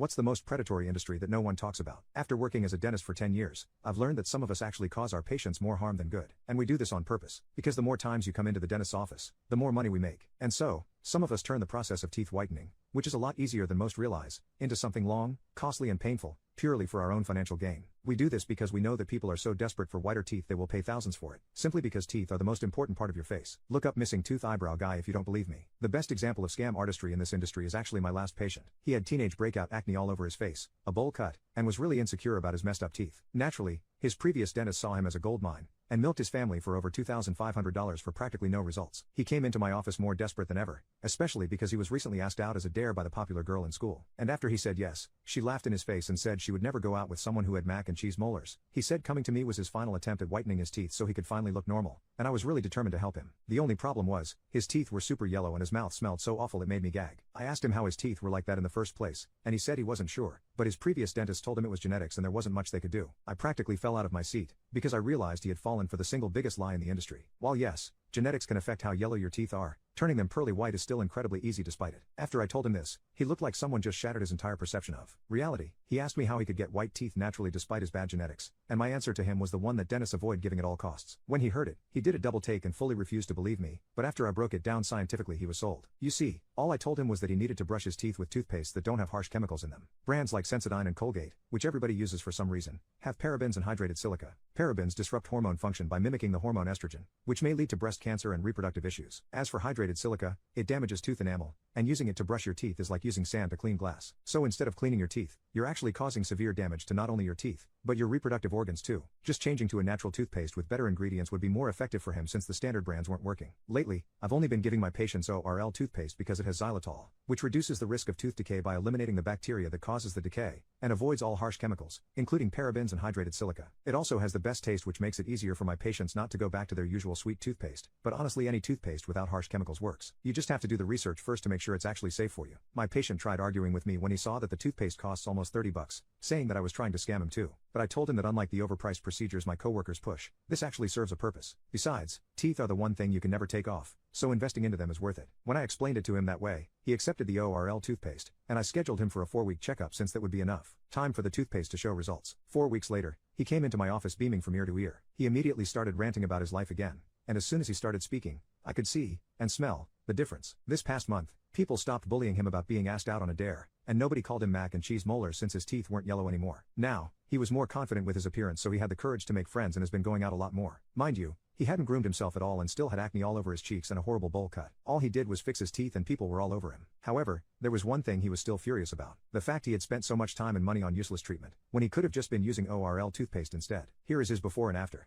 What's the most predatory industry that no one talks about? After working as a dentist for 10 years, I've learned that some of us actually cause our patients more harm than good. And we do this on purpose. Because the more times you come into the dentist's office, the more money we make. And so, some of us turn the process of teeth whitening, which is a lot easier than most realize, into something long, costly and painful, purely for our own financial gain. We do this because we know that people are so desperate for whiter teeth they will pay thousands for it, simply because teeth are the most important part of your face. Look up missing tooth eyebrow guy if you don't believe me. The best example of scam artistry in this industry is actually my last patient. He had teenage breakout acne all over his face, a bowl cut, and was really insecure about his messed up teeth. Naturally, his previous dentist saw him as a gold mine, and milked his family for over $2,500 for practically no results. He came into my office more desperate than ever, especially because he was recently asked out as a dare by the popular girl in school. And after he said yes, she laughed in his face and said she would never go out with someone who had mac and cheese molars. He said coming to me was his final attempt at whitening his teeth so he could finally look normal, and I was really determined to help him. The only problem was, his teeth were super yellow and his mouth smelled so awful it made me gag. I asked him how his teeth were like that in the first place, and he said he wasn't sure, but his previous dentist told him it was genetics and there wasn't much they could do. I practically fell out of my seat, because I realized he had fallen for the single biggest lie in the industry. While yes, genetics can affect how yellow your teeth are, turning them pearly white is still incredibly easy despite it. After I told him this, he looked like someone just shattered his entire perception of reality. He asked me how he could get white teeth naturally despite his bad genetics, and my answer to him was the one that dentists avoid giving at all costs. When he heard it, he did a double take and fully refused to believe me, but after I broke it down scientifically he was sold. You see, all I told him was that he needed to brush his teeth with toothpaste that don't have harsh chemicals in them. Brands like Sensodyne and Colgate, which everybody uses for some reason, have parabens and hydrated silica. Parabens disrupt hormone function by mimicking the hormone estrogen, which may lead to breast cancer and reproductive issues. As for hydrated silica, it damages tooth enamel, and using it to brush your teeth is like using sand to clean glass. So instead of cleaning your teeth, you're actually causing severe damage to not only your teeth, but your reproductive organs too. Just changing to a natural toothpaste with better ingredients would be more effective for him since the standard brands weren't working. Lately, I've only been giving my patients ORL toothpaste because it has xylitol, which reduces the risk of tooth decay by eliminating the bacteria that causes the decay, and avoids all harsh chemicals, including parabens and hydrated silica. It also has the best taste, which makes it easier for my patients not to go back to their usual sweet toothpaste. But honestly, any toothpaste without harsh chemicals works. You just have to do the research first to make sure it's actually safe for you. My patient tried arguing with me when he saw that the toothpaste costs almost $30, saying that I was trying to scam him too. But I told him that unlike the overpriced procedures my coworkers push, this actually serves a purpose. Besides, teeth are the one thing you can never take off, so investing into them is worth it. When I explained it to him that way, he accepted the ORL toothpaste, and I scheduled him for a 4-week checkup since that would be enough time for the toothpaste to show results. 4 weeks later, he came into my office beaming from ear to ear. He immediately started ranting about his life again, and as soon as he started speaking, I could see, and smell, the difference. This past month, people stopped bullying him about being asked out on a dare, and nobody called him mac and cheese molars since his teeth weren't yellow anymore. Now, he was more confident with his appearance, so he had the courage to make friends and has been going out a lot more. Mind you, he hadn't groomed himself at all and still had acne all over his cheeks and a horrible bowl cut. All he did was fix his teeth and people were all over him. However, there was one thing he was still furious about: the fact he had spent so much time and money on useless treatment, when he could have just been using ORL toothpaste instead. Here is his before and after.